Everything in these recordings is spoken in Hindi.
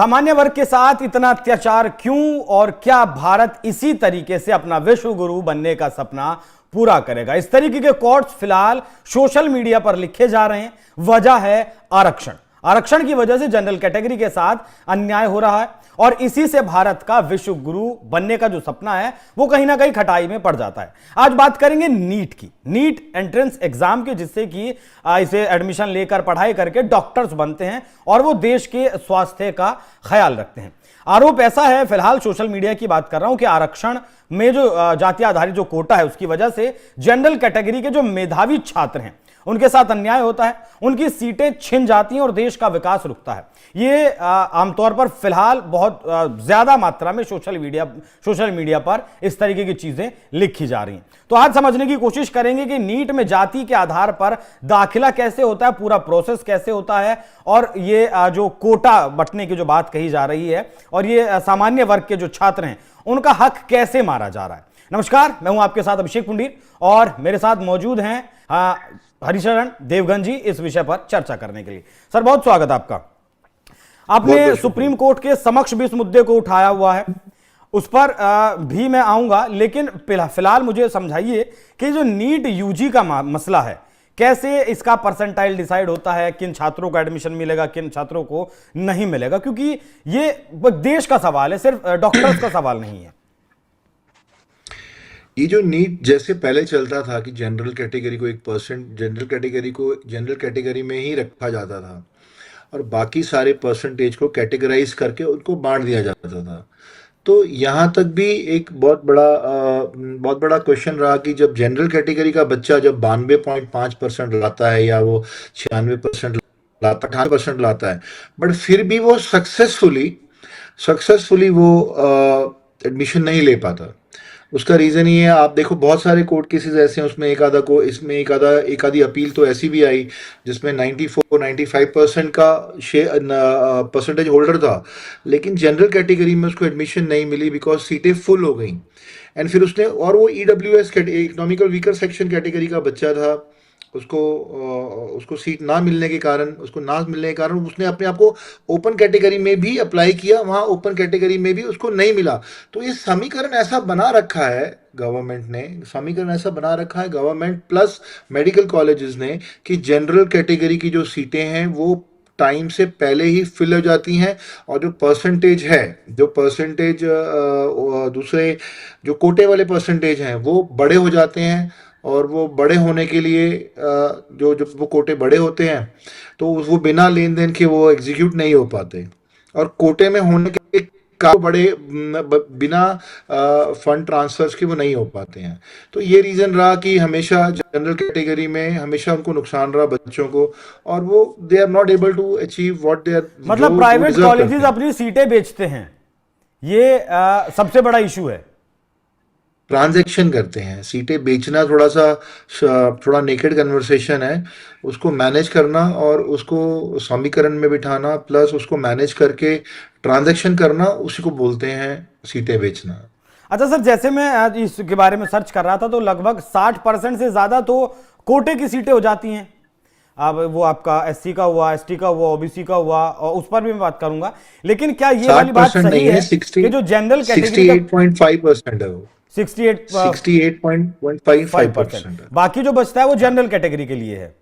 सामान्य वर्ग के साथ इतना अत्याचार क्यों और क्या भारत इसी तरीके से अपना विश्व गुरु बनने का सपना पूरा करेगा? इस तरीके के कोट्स फिलहाल सोशल मीडिया पर लिखे जा रहे हैं। वजह है आरक्षण। आरक्षण की वजह से जनरल कैटेगरी के साथ अन्याय हो रहा है और इसी से भारत का विश्व गुरु बनने का जो सपना है वो कहीं ना कहीं खटाई में पड़ जाता है। आज बात करेंगे नीट की, नीट एंट्रेंस एग्जाम की, जिससे कि इसे एडमिशन लेकर पढ़ाई करके डॉक्टर्स बनते हैं और वो देश के स्वास्थ्य का ख्याल रखते हैं। आरोप ऐसा है, फिलहाल सोशल मीडिया की बात कर रहा हूं, कि आरक्षण में जो जाति आधारित जो कोटा है उसकी वजह से जनरल कैटेगरी के जो मेधावी छात्र हैं उनके साथ अन्याय होता है, उनकी सीटें छिन जाती हैं और देश का विकास रुकता है। ये आमतौर पर फिलहाल बहुत ज्यादा मात्रा में सोशल मीडिया पर इस तरीके की चीजें लिखी जा रही हैं। तो आज समझने की कोशिश करेंगे कि नीट में जाति के आधार पर दाखिला कैसे होता है, पूरा प्रोसेस कैसे होता है, और ये जो कोटा बंटने की जो बात कही जा रही है और ये सामान्य वर्ग के जो छात्र हैं उनका हक कैसे मारा जा रहा है। नमस्कार, मैं हूं आपके साथ अभिषेक पुंडीर और मेरे साथ मौजूद हैं हरिशरण देवगन जी इस विषय पर चर्चा करने के लिए। सर, बहुत स्वागत आपका। आपने सुप्रीम कोर्ट के समक्ष भी इस मुद्दे को उठाया हुआ है, उस पर भी मैं आऊंगा, लेकिन फिलहाल मुझे समझाइए कि जो नीट यूजी का मसला है, कैसे इसका परसेंटाइल डिसाइड होता है, किन छात्रों को एडमिशन मिलेगा, किन छात्रों को नहीं मिलेगा, क्योंकि ये देश का सवाल है, सिर्फ डॉक्टर्स का सवाल नहीं है। ये जो नीट जैसे पहले चलता था कि जनरल कैटेगरी को 1% जनरल कैटेगरी में ही रखा जाता था और बाकी सारे परसेंटेज को कैटेगराइज करके उनको बांट दिया जाता था। तो यहाँ तक भी एक बहुत बड़ा क्वेश्चन रहा कि जब जनरल कैटेगरी का बच्चा जब 92.5% लाता है या वो 96% लाता, 98% लाता है, बट फिर भी वो सक्सेसफुली वो एडमिशन नहीं ले पाता। उसका रीजन ये है, आप देखो बहुत सारे कोर्ट केसेस ऐसे हैं, उसमें एक आधी अपील तो ऐसी भी आई जिसमें 94-95% का परसेंटेज होल्डर था, लेकिन जनरल कैटेगरी में उसको एडमिशन नहीं मिली बिकॉज सीटें फुल हो गई। एंड फिर उसने, और वो EWS economical weaker section category का बच्चा था, उसको सीट ना मिलने के कारण उसने अपने आप को ओपन कैटेगरी में भी अप्लाई किया, वहां ओपन कैटेगरी में भी उसको नहीं मिला। तो ये समीकरण ऐसा बना रखा है गवर्नमेंट प्लस मेडिकल कॉलेजेस ने कि जनरल कैटेगरी की जो सीटें हैं वो टाइम से पहले ही फिल हो जाती हैं और जो परसेंटेज दूसरे जो कोटे वाले परसेंटेज हैं वो बड़े हो जाते हैं। और वो बड़े होने के लिए जो वो कोटे बड़े होते हैं तो वो बिना लेन देन के वो एग्जीक्यूट नहीं हो पाते, और कोटे में होने के बड़े बिना फंड ट्रांसफर्स के वो नहीं हो पाते हैं। तो ये रीजन रहा कि हमेशा जनरल कैटेगरी में हमेशा उनको नुकसान रहा बच्चों को, और वो they are not able to achieve what they are. मतलब प्राइवेट कॉलेजेस अपनी सीटें बेचते हैं, ये सबसे बड़ा इशू है। ट्रांजैक्शन करते हैं, सीटें बेचना थोड़ा नेकेड कन्वर्सेशन है, उसको मैनेज करना और उसको समीकरण में बिठाना प्लस उसको मैनेज करके ट्रांजैक्शन करना, उसी को बोलते हैं सीटें बेचना। अच्छा सर, जैसे मैं आज इसके बारे में सर्च कर रहा था तो लगभग 60% से ज्यादा तो कोटे की सीटें हो जाती हैं। अब वो आपका एससी का हुआ, एसटी का हुआ, ओबीसी का हुआ, और उस पर भी मैं बात करूंगा, लेकिन क्या ये वाली बात सही है कि जो जनरल कैटेगरी 68.5% है वो 68.5%, बाकी जो बचता है वो जनरल कैटेगरी के लिए है,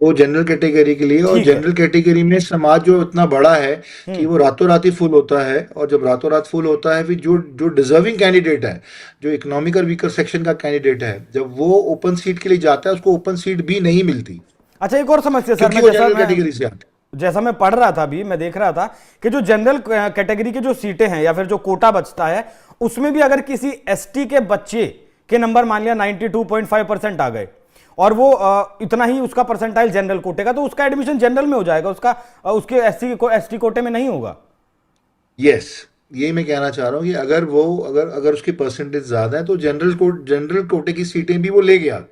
वो जनरल कैटेगरी के लिए। और जनरल कैटेगरी में समाज जो इतना बड़ा है कि वो रातों रात ही फुल होता है, और जब रातों रात फुल होता है फिर जो डिजर्विंग कैंडिडेट है, जो इकोनॉमिकल वीकर सेक्शन का कैंडिडेट है, जब वो ओपन सीट के लिए जाता है उसको ओपन सीट भी नहीं मिलती। अच्छा, एक और समस्या सर, जनरल कैटेगरी से आते, जैसा मैं पढ़ रहा था अभी, मैं देख रहा था कि जो जनरल कैटेगरी की जो सीटें हैं या फिर जो कोटा बचता है उसमें भी अगर किसी एसटी के बच्चे के नंबर मान लिया 92.5% आ गए और वो इतना ही उसका परसेंटाइल जनरल कोटे का, तो उसका एडमिशन जनरल में हो जाएगा, उसके एसटी कोटे में नहीं होगा। यस, ये मैं कहना चाह रहा हूँ कि अगर उसके परसेंटेज ज्यादा है तो जनरल कोटे की सीटें भी वो ले गया।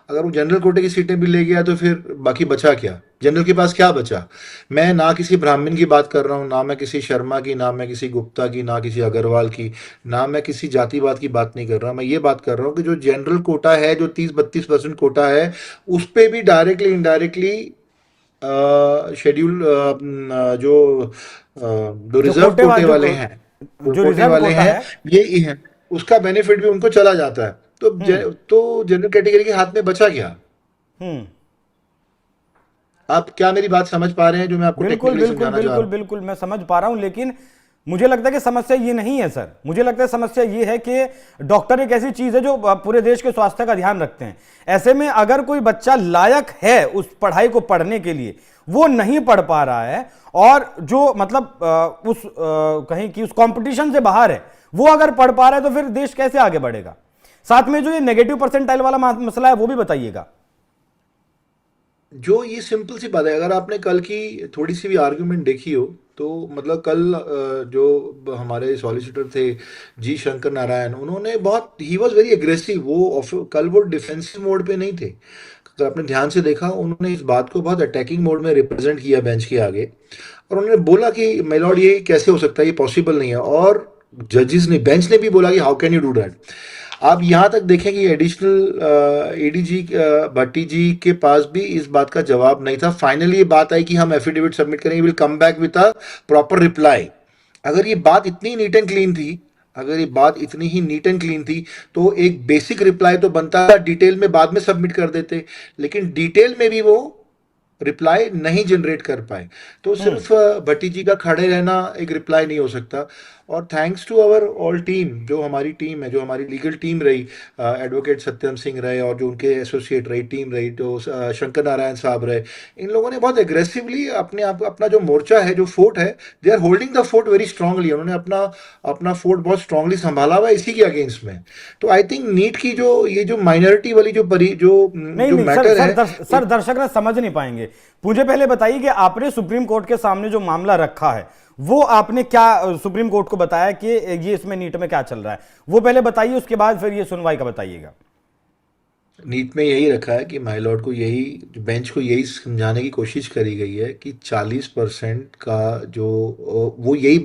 अगर वो जनरल कोटे की सीटें भी ले गया तो फिर बाकी बचा क्या? जनरल के पास क्या बचा? मैं ना किसी ब्राह्मण की बात कर रहा हूँ, ना मैं किसी शर्मा की, ना मैं किसी गुप्ता की, ना किसी अग्रवाल की, ना मैं किसी जातिवाद की बात नहीं कर रहा। मैं ये बात कर रहा हूँ कि जो जनरल कोटा है, जो 30-32% कोटा है, उस पर भी डायरेक्टली इनडायरेक्टली शेड्यूल जो जो रिजर्व कोटे कोटे वाले हैं, जो जो कोटे रिजर्व वाले कोटा हैं, है। ये है, उसका बेनिफिट भी उनको चला जाता है। हम्म। तो जनरल कैटेगरी के हाथ में बचा क्या? हम्म। आप क्या मेरी बात समझ पा रहे हैं जो मैं आपको बिल्कुल टेक्निकली बिल्कुल समझाना चाह रहा बिल्कुल हूँ? बिल्कुल मैं समझ पा रहा हूं, लेकिन मुझे लगता है कि समस्या ये नहीं है सर। मुझे लगता है समस्या ये है कि डॉक्टर एक ऐसी चीज है जो पूरे देश के स्वास्थ्य का ध्यान रखते हैं। ऐसे में अगर कोई बच्चा लायक है उस पढ़ाई को पढ़ने के लिए, वो नहीं पढ़ पा रहा है, और जो मतलब कहीं की उस कंपटीशन से बाहर है, वो अगर पढ़ पा रहा है, तो फिर देश कैसे आगे बढ़ेगा? साथ में जो ये नेगेटिव परसेंटाइल वाला मसला है वो भी बताइएगा। जो ये सिंपल सी बात है, अगर आपने कल की थोड़ी सी भी आर्ग्यूमेंट देखी हो, तो मतलब कल जो हमारे सॉलिसिटर थे जी शंकर नारायण, उन्होंने बहुत, ही वॉज वेरी एग्रेसिव। कल वो डिफेंसिव मोड पे नहीं थे। अगर आपने ध्यान से देखा, उन्होंने इस बात को बहुत अटैकिंग मोड में रिप्रेजेंट किया बेंच के आगे, और उन्होंने बोला कि माय लॉर्ड ये कैसे हो सकता है, ये पॉसिबल नहीं है। और जजेस ने, बेंच ने भी बोला कि how can you do that. आप यहाँ तक देखें कि एडिशनल एडीजी भट्टी जी के पास भी इस बात का जवाब नहीं था। फाइनली ये बात आई कि हम एफिडेविट सबमिट करेंगे, will come back with a proper reply. अगर ये बात इतनी नीट एंड क्लीन थी, अगर ये बात इतनी ही नीट एंड क्लीन थी, तो एक बेसिक रिप्लाई तो बनता था, डिटेल में बाद में सबमिट कर देते। लेकिन डिटेल में भी वो रिप्लाई नहीं जनरेट कर पाए। तो हम्म। सिर्फ भट्टी जी का खड़े रहना एक रिप्लाई नहीं हो सकता। और thanks to our all team, जो हमारी टीम है, जो हमारी लीगल टीम रही, एडवोकेट सत्यम सिंह रहे, और जो उनके एसोसिएट रही टीम रही, जो शंकर नारायण साहब रहे, इन लोगों ने बहुत एग्रेसिवली अपने आप, अपना जो मोर्चा है, जो फोर्ट है, they are holding the fort very strongly. उन्होंने अपना अपना फोर्ट बहुत स्ट्रांगली संभाला हुआ है इसी के अगेंस्ट में। तो आई थिंक नीट की जो ये जो माइनॉरिटी वाली नहीं जो नहीं सर, मैटर है, सर दर्शक ना समझ नहीं पाएंगे। मुझे पहले बताइए कि आपने सुप्रीम कोर्ट के सामने जो मामला रखा है, वो आपने क्या सुप्रीम कोर्ट को बताया कि ये इसमें नीट में क्या चल रहा है, वो पहले बताइए, उसके बाद फिर ये सुनवाई का बताइएगा। नीट में यही रखा है कि माय लॉर्ड को यही, बेंच को यही समझाने की कोशिश करी गई है कि 40% का जो वो यही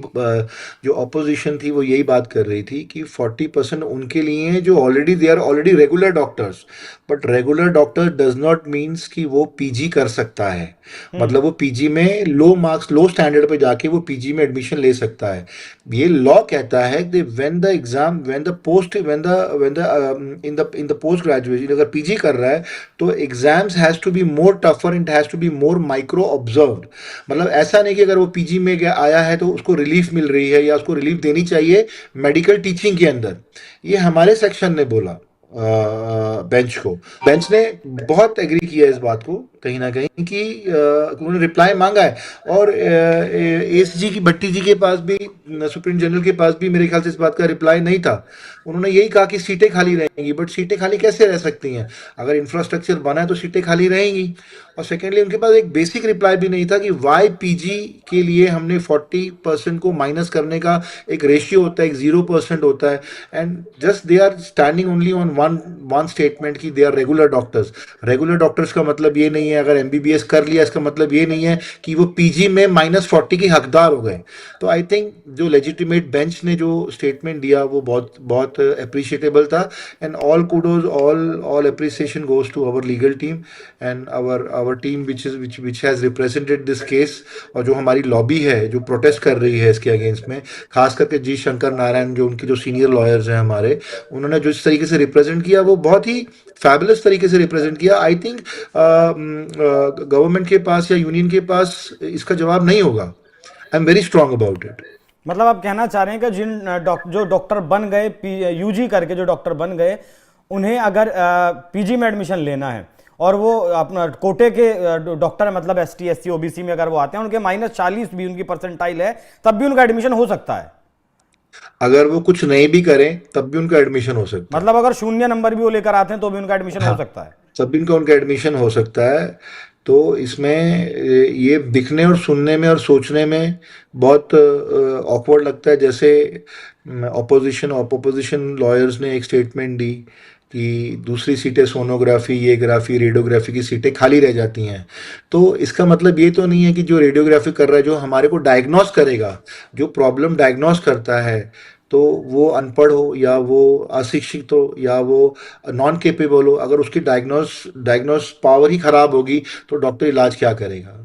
जो अपोजिशन थी वो यही बात कर रही थी कि 40% उनके लिए हैं जो already, they are already regular doctors. But regular doctor does not means कि वो पीजी कर सकता है। हम्म। मतलब वो पीजी में लो मार्क्स, लो स्टैंडर्ड पे जाके वो पीजी में एडमिशन ले सकता है। ये लॉ कहता है कि when the exam, when the post, when the in the post graduation अगर पीजी कर रहा है, तो exams has to be more tougher and has to be more micro observed. मतलब ऐसा नहीं कि अगर वो पीजी में आया है तो उसको रिलीफ मिल रही है या उसको रिलीफ देनी चाहिए मेडिकल टीचिंग के अंदर। ये हमारे सेक्शन ने बोला बेंच को। बेंच ने बहुत एग्री किया इस बात को कहीं ना कहीं कि उन्होंने रिप्लाई मांगा है। और एस जी की, भट्टी जी के पास भी, सुप्रीम जनरल के पास भी मेरे ख्याल से इस बात का रिप्लाई नहीं था। उन्होंने यही कहा कि सीटें खाली रहेंगी, बट सीटें खाली कैसे रह सकती हैं? अगर इंफ्रास्ट्रक्चर बना है तो सीटें खाली रहेंगी। और सेकेंडली उनके पास एक बेसिक रिप्लाई भी नहीं था कि वाई पीजी के लिए हमने 40% को माइनस करने का एक रेशियो होता है, एक 0% होता है। And just they are standing only on one statement कि they are regular doctors. Regular doctors का मतलब ये नहीं है, अगर एमबीबीएस कर लिया इसका मतलब ये नहीं है कि वो पीजी में -40 के हकदार हो गए। तो आई थिंक जो लेजिटिमेट बेंच ने जो स्टेटमेंट दिया वो बहुत बहुत अप्रिशिएटेबल था। And all kudos, all appreciation goes to our legal team and our team which has represented this case. और जो हमारी लॉबी है जो प्रोटेस्ट कर रही है इसके अगेंस्ट में, खास करके जी शंकर नारायण, जो उनकी जो सीनियर लॉयर्स हैं हमारे, उन्होंने जो इस तरीके से रिप्रेजेंट किया वो बहुत ही फैबुलस तरीके से रिप्रेजेंट किया। आई थिंक गवर्नमेंट के पास या यूनियन के पास इसका जवाब नहीं होगा। I am very strong about it. मतलब आप कहना चाह रहे हैं कि जो डॉक्टर बन गए, यूजी करके जो डॉक्टर बन गए, उन्हें अगर पीजी में एडमिशन लेना है और वो अपना कोटे के डॉक्टर है, मतलब एसटी एससी ओबीसी में अगर वो आते हैं, उनके -40 भी उनकी परसेंटाइल है, तब भी उनका एडमिशन हो सकता है? अगर वो कुछ नहीं भी करें तब भी उनका एडमिशन हो सकता है। मतलब अगर 0 नंबर भी वो लेकर आते हैं तो भी उनका एडमिशन हो हाँ, सकता है? तब भी उनका एडमिशन हो सकता है। तो इसमें ये दिखने और सुनने में और सोचने में बहुत ऑकवर्ड लगता है। जैसे अपोजिशन लॉयर्स ने एक स्टेटमेंट दी कि दूसरी सीटें, सोनोग्राफी, ये ग्राफी, रेडियोग्राफी की सीटें खाली रह जाती हैं। तो इसका मतलब ये तो नहीं है कि जो रेडियोग्राफी कर रहा है, जो हमारे को डायग्नोस करेगा, जो प्रॉब्लम डायग्नोस करता है, तो वो अनपढ़ हो या वो अशिक्षित हो या वो नॉन केपेबल हो, अगर उसकी डायग्नोस पावर ही खराब होगी तो डॉक्टर इलाज क्या करेगा?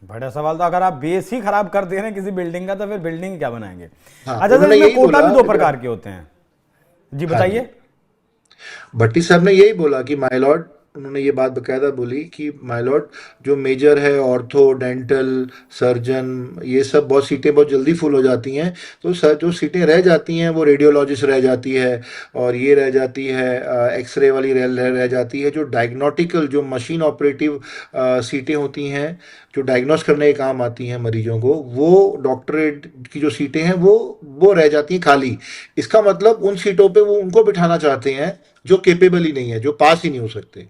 बड़ा सवाल। तो अगर आप बेस ही खराब कर दे रहे हैं किसी बिल्डिंग का, तो फिर बिल्डिंग क्या बनाएंगे? हाँ, अच्छा सर, उन्होंने इसमें यही कोटा बोला भी दो जब। प्रकार के होते हैं। जी हाँ जी, बताइए। भट्टी साहब ने यही बोला कि माय लॉर्ड, उन्होंने ये बात बकायदा बोली कि माय लॉर्ड, जो मेजर है ऑर्थो, डेंटल, सर्जन, ये सब बहुत सीटें बहुत जल्दी फुल हो जाती हैं। तो सर जो सीटें रह जाती हैं वो रेडियोलॉजिस्ट रह जाती है, और ये रह जाती है एक्सरे वाली रह जाती है, जो डायग्नोटिकल जो मशीन ऑपरेटिव सीटें होती हैं, जो डायग्नोस करने के काम आती हैं मरीजों को, वो डॉक्टरेट की जो सीटें हैं वो रह जाती हैं खाली। इसका मतलब उन सीटों पे वो उनको बिठाना चाहते हैं जो केपेबल ही नहीं है, जो पास ही नहीं हो सकते।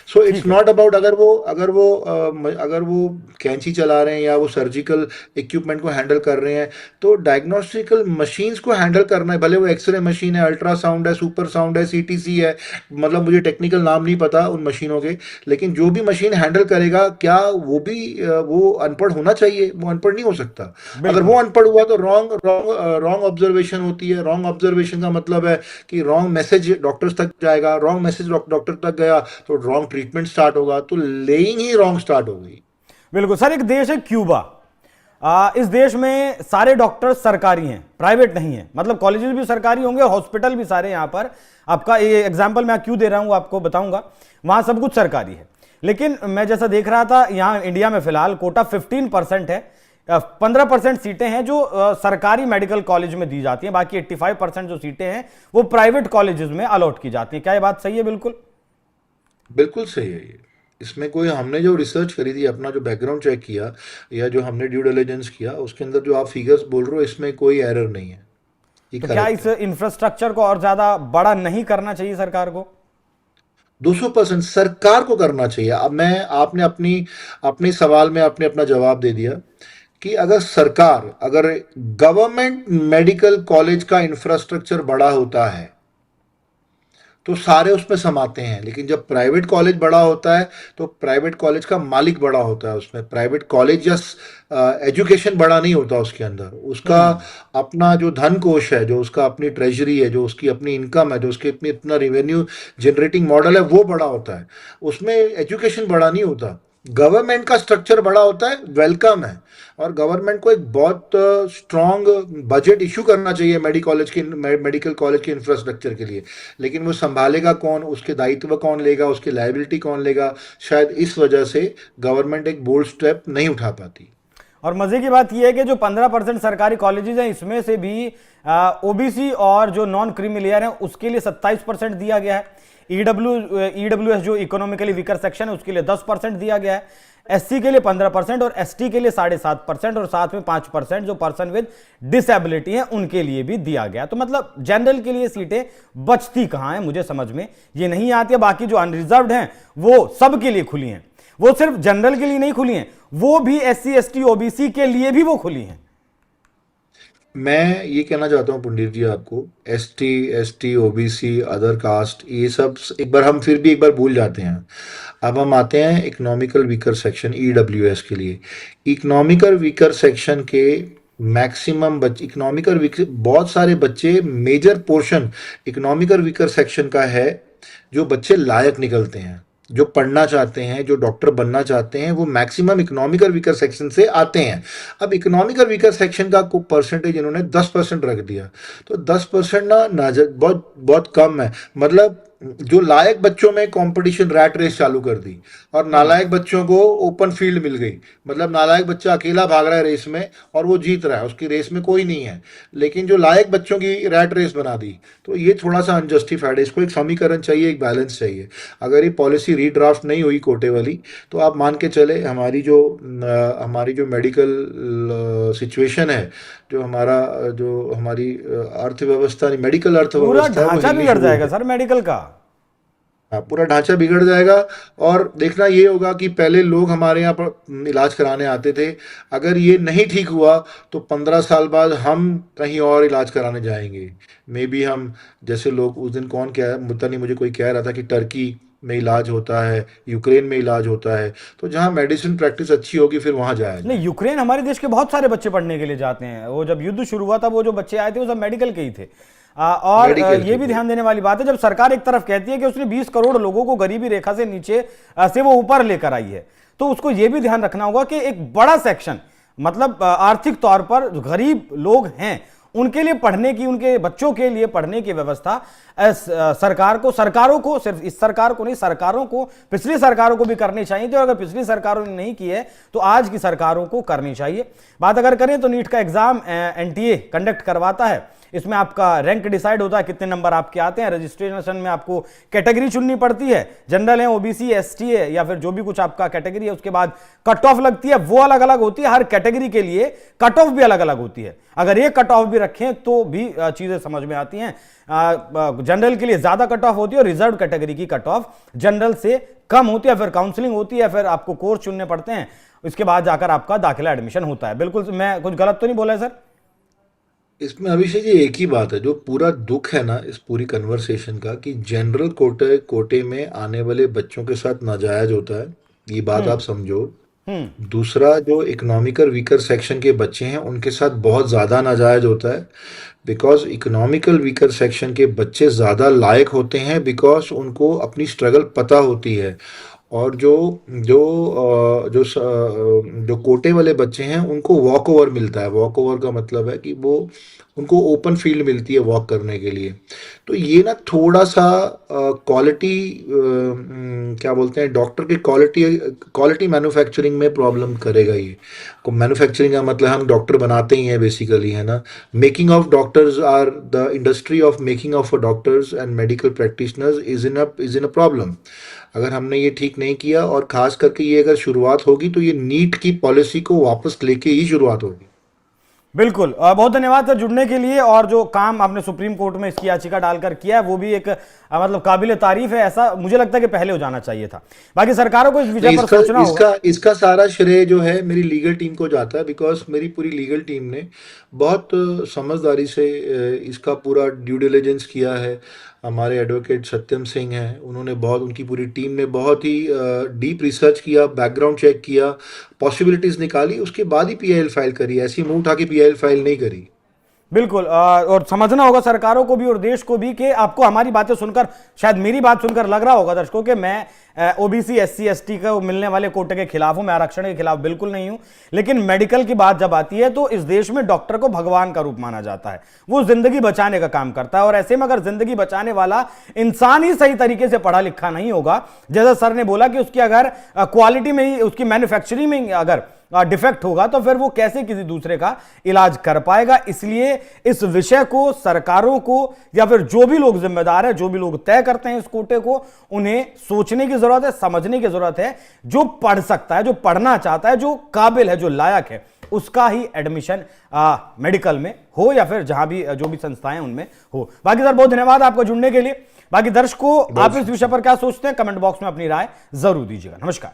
सो इट्स ठीक है। नॉट अबाउट अगर वो कैंची चला रहे हैं या वो सर्जिकल इक्विपमेंट को हैंडल कर रहे हैं, तो डायग्नोस्टिकल मशीन्स को हैंडल करना है, भले वो एक्सरे मशीन है, अल्ट्रासाउंड है, सुपर साउंड है, सीटीसी है, मतलब मुझे टेक्निकल नाम नहीं पता उन मशीनों के, लेकिन जो भी मशीन हैंडल करेगा, क्या वो भी वो अनपढ़ होना चाहिए? वो अनपढ़ नहीं हो सकता। अगर बिल्कुल। वो अनपढ़ हुआ तो रॉन्ग ऑब्जर्वेशन होती है। रॉन्ग ऑब्जर्वेशन का मतलब है कि रॉन्ग मैसेज डॉक्टर्स तक जाएगा, रॉन्ग मैसेज डॉक्टर तक गया तो रॉन्ग ट्रीटमेंट स्टार्ट होगा, तो लेइंग ही रॉन्ग स्टार्ट हो गई। बिल्कुल सर, एक देश है क्यूबा। इस देश में सारे डॉक्टर सरकारी हैं, प्राइवेट नहीं है। मतलब कॉलेजेस भी सरकारी होंगे, हॉस्पिटल भी सारे यहाँ पर। आपका ये एग्जाम्पल मैं क्यों दे रहा हूँ आपको बताऊंगा। वहां सब कुछ सरकारी है। लेकिन मैं जैसा देख रहा था, यहाँ इंडिया में फिलहाल कोटा 15% है। 15% सीटें हैं जो सरकारी मेडिकल कॉलेज में दी जाती हैं, बाकी 85% जो सीटें हैं वो प्राइवेट कॉलेजेस में अलॉट की जाती हैं। क्या ये बात सही है? बिल्कुल। बिल्कुल सही है ये। इसमें कोई, हमने जो रिसर्च करी थी, अपना जो बैकग्राउंड चेक किया या जो हमने ड्यू डिलिजेंस किया, उसके अंदर जो आप फिगर्स बोल रहे हो, इसमें कोई एरर नहीं है, ये तो क्या करेक्ट इस है। इंफ्रास्ट्रक्चर को और ज्यादा बड़ा नहीं करना चाहिए सरकार को? 200% सरकार को करना चाहिए। अब मैं, आपने अपनी अपने सवाल में आपने अपना जवाब दे दिया कि अगर गवर्नमेंट मेडिकल कॉलेज का इंफ्रास्ट्रक्चर बड़ा होता है तो सारे उसमें समाते हैं, लेकिन जब प्राइवेट कॉलेज बड़ा होता है तो प्राइवेट कॉलेज का मालिक बड़ा होता है उसमें। प्राइवेट कॉलेज जस्ट एजुकेशन बड़ा नहीं होता, उसके अंदर उसका अपना जो धन कोष है, जो उसका अपनी ट्रेजरी है, जो उसकी अपनी इनकम है, जो उसके अपना रेवेन्यू जनरेटिंग मॉडल है, वो बड़ा होता है। उसमें एजुकेशन बड़ा नहीं होता। गवर्नमेंट का स्ट्रक्चर बड़ा होता है, वेलकम है। और गवर्नमेंट को एक बहुत स्ट्रॉन्ग बजट इशू करना चाहिए मेडिकल कॉलेज के इंफ्रास्ट्रक्चर के लिए, लेकिन वो संभालेगा कौन, उसके दायित्व कौन लेगा, उसकी लायबिलिटी कौन लेगा? शायद इस वजह से गवर्नमेंट एक बोल्ड स्टेप नहीं उठा पाती। और मजे की बात यह है कि जो 15% सरकारी कॉलेजेस हैं, इसमें से भी ओबीसी और जो नॉन क्रीमी लेयर हैं उसके लिए 27% दिया गया है। ईडब्ल्यूएस जो इकोनॉमिकली वीकर सेक्शन है उसके लिए 10% दिया गया है। एससी के लिए 15% और एसटी के लिए 7.5%, और साथ में 5% जो पर्सन विद डिसेबिलिटी है उनके लिए भी दिया गया। तो मतलब जनरल के लिए सीटें बचती कहां हैं, मुझे समझ में ये नहीं आती है। बाकी जो अनरिजर्व्ड हैं वो सबके लिए खुली हैं। वो सिर्फ जनरल के लिए नहीं खुली हैं, वो भी एससी एसटी ओबीसी के लिए भी वो खुली हैं। मैं ये कहना चाहता हूँ पंडित जी आपको, S T OBC other caste, ये सब एक बार भूल जाते हैं। अब हम आते हैं इकोनॉमिकल वीकर सेक्शन, ईडब्ल्यूएस के लिए। इकोनॉमिकल वीकर सेक्शन के मैक्सिमम बच्चे, बहुत सारे बच्चे, major portion economical weaker section का है, जो बच्चे लायक निकलते हैं, जो पढ़ना चाहते हैं, जो डॉक्टर बनना चाहते हैं, वो मैक्सिमम इकोनॉमिकल वीकर सेक्शन से आते हैं। अब इकोनॉमिकल वीकर सेक्शन का परसेंटेज इन्होंने 10% रख दिया, तो 10% ना बहुत बहुत कम है। मतलब जो लायक बच्चों में कंपटीशन, रैट रेस चालू कर दी, और नालायक बच्चों को ओपन फील्ड मिल गई। मतलब नालायक बच्चा अकेला भाग रहा है रेस में और वो जीत रहा है, उसकी रेस में कोई नहीं है, लेकिन जो लायक बच्चों की रैट रेस बना दी। तो ये थोड़ा सा अनजस्टिफाइड है। इसको एक समीकरण चाहिए, एक बैलेंस चाहिए। अगर ये पॉलिसी रीड्राफ्ट नहीं हुई कोटे वाली, तो आप मान के चले हमारी जो मेडिकल सिचुएशन है, जो हमारी अर्थव्यवस्था, मेडिकल पूरा अर्थव्यवस्था है, वो ढांचा हिलनी बिगड़ शुरू हो जाएगा जाएगी। सर मेडिकल का। हाँ, पूरा ढांचा बिगड़ जाएगा। और देखना ये होगा कि पहले लोग हमारे यहाँ पर इलाज कराने आते थे, अगर ये नहीं ठीक हुआ तो 15 साल बाद हम कहीं और इलाज कराने जाएंगे। मे बी हम, जैसे लोग उस दिन, कौन क्या है पता नहीं, मुझे कोई कह रहा था कि टर्की में इलाज होता है, यूक्रेन में इलाज होता है, तो जहाँ मेडिसिन प्रैक्टिस अच्छी होगी फिर वहाँ जाया जाए। नहीं, यूक्रेन हमारे देश के बहुत सारे बच्चे पढ़ने के लिए जाते हैं। वो जब युद्ध शुरू हुआ था, वो जो बच्चे आए थे वो सब मेडिकल के ही थे। मेडिकल ये के भी थे। ध्यान देने वाली बात है, जब सरकार एक तरफ कहती है कि उसने 20 करोड़ लोगों को गरीबी रेखा से नीचे से वो ऊपर लेकर आई है, तो उसको ये भी ध्यान रखना होगा कि एक बड़ा सेक्शन, मतलब आर्थिक तौर पर जो गरीब लोग हैं, उनके लिए पढ़ने की, उनके बच्चों के लिए पढ़ने की व्यवस्था सरकारों को, सिर्फ इस सरकार को नहीं, सरकारों को, पिछली सरकारों को भी करनी चाहिए थी। और अगर पिछली सरकारों ने नहीं की है तो आज की सरकारों को करनी चाहिए। बात अगर करें तो नीट का एग्जाम एनटीए कंडक्ट करवाता है। इसमें आपका रैंक डिसाइड होता है, कितने नंबर आपके आते हैं। रजिस्ट्रेशन में आपको कैटेगरी चुननी पड़ती है, जनरल है, ओबीसी, एसटी है, या फिर जो भी कुछ आपका कैटेगरी है। उसके बाद कट ऑफ लगती है, वो अलग अलग होती है। हर कैटेगरी के लिए कट ऑफ भी अलग अलग होती है। अगर ये कट ऑफ भी रखें तो भी चीजें समझ में आती हैं। जनरल के लिए ज्यादा कट ऑफ होती है और रिजर्व कैटेगरी की कट ऑफ जनरल से कम होती है। फिर काउंसलिंग होती है, फिर आपको कोर्स चुनने पड़ते हैं, उसके बाद जाकर आपका दाखिला एडमिशन होता है। बिल्कुल, मैं कुछ गलत तो नहीं बोला है सर? इसमें अभिषेक जी एक ही बात है, जो पूरा दुख है ना इस पूरी कन्वर्सेशन का, कि जनरल कोटे में आने वाले बच्चों के साथ नाजायज होता है, ये बात आप समझो। हम्म। दूसरा, जो इकोनॉमिकल वीकर सेक्शन के बच्चे हैं उनके साथ बहुत ज़्यादा नाजायज होता है, बिकॉज इकोनॉमिकल वीकर सेक्शन के बच्चे ज़्यादा लायक होते हैं, बिकॉज उनको अपनी स्ट्रगल पता होती है। और जो जो जो कोटे वाले बच्चे हैं उनको वॉक ओवर मिलता है। वॉक ओवर का मतलब है कि वो उनको ओपन फील्ड मिलती है वॉक करने के लिए। तो ये ना थोड़ा सा क्वालिटी, क्या बोलते हैं, डॉक्टर की क्वालिटी मैन्युफैक्चरिंग में प्रॉब्लम करेगा ये। को मैन्युफैक्चरिंग का मतलब हम डॉक्टर बनाते ही हैं बेसिकली, है ना। Making of doctors are the industry of making of doctors and medical practitioners is in a problem. अगर हमने ये ठीक नहीं किया, और खास करके ये अगर शुरुआत होगी तो ये नीट की पॉलिसी को वापस लेके ही शुरुआत होगी। बिल्कुल, बहुत धन्यवाद सर जुड़ने के लिए। और जो काम आपने सुप्रीम कोर्ट में इसकी याचिका डालकर किया है वो भी एक मतलब काबिले तारीफ है। ऐसा मुझे लगता है कि पहले हो जाना चाहिए था। बाकी सरकारों को इस विषय पर सोचना होगा। इसका सारा श्रेय जो है मेरी लीगल टीम को जाता है, बिकॉज मेरी पूरी लीगल टीम ने बहुत समझदारी से इसका पूरा ड्यू डिलिजेंस किया है। हमारे एडवोकेट सत्यम सिंह हैं, उन्होंने बहुत, उनकी पूरी टीम ने बहुत ही डीप रिसर्च किया, बैकग्राउंड चेक किया, पॉसिबिलिटीज निकाली, उसके बाद ही पीआईएल फाइल करी। ऐसी मुंह उठा के पीआईएल फाइल नहीं करी। बिल्कुल, और समझना होगा सरकारों को भी और देश को भी कि आपको हमारी बातें सुनकर, शायद मेरी बात सुनकर लग रहा होगा दर्शकों कि मैं ओबीसी, एससी, एसटी को मिलने वाले कोटे के खिलाफ हूं, मैं आरक्षण के खिलाफ बिल्कुल नहीं हूं। लेकिन मेडिकल की बात जब आती है तो इस देश में डॉक्टर को भगवान का रूप माना जाता है। वो जिंदगी बचाने का काम करता है, और ऐसे में अगर जिंदगी बचाने वाला इंसान ही सही तरीके से पढ़ा लिखा नहीं होगा, जैसा सर ने बोला कि उसकी अगर क्वालिटी में ही, उसकी मैन्युफैक्चरिंग में अगर डिफेक्ट होगा तो फिर वो कैसे किसी दूसरे का इलाज कर पाएगा। इसलिए इस विषय को सरकारों को, या फिर जो भी लोग जिम्मेदार है, जो भी लोग तय करते हैं इस कोटे को, उन्हें सोचने की जरूरत है, समझने की जरूरत है। जो पढ़ सकता है, जो पढ़ना चाहता है, जो काबिल है, जो लायक है, उसका ही एडमिशन मेडिकल में हो, या फिर जहां भी जो भी संस्थाएं उनमें हो। बाकी सर बहुत धन्यवाद आपको जुड़ने के लिए। बाकी दर्शकों, आप इस विषय पर क्या सोचते हैं, कमेंट बॉक्स में अपनी राय जरूर दीजिएगा। नमस्कार।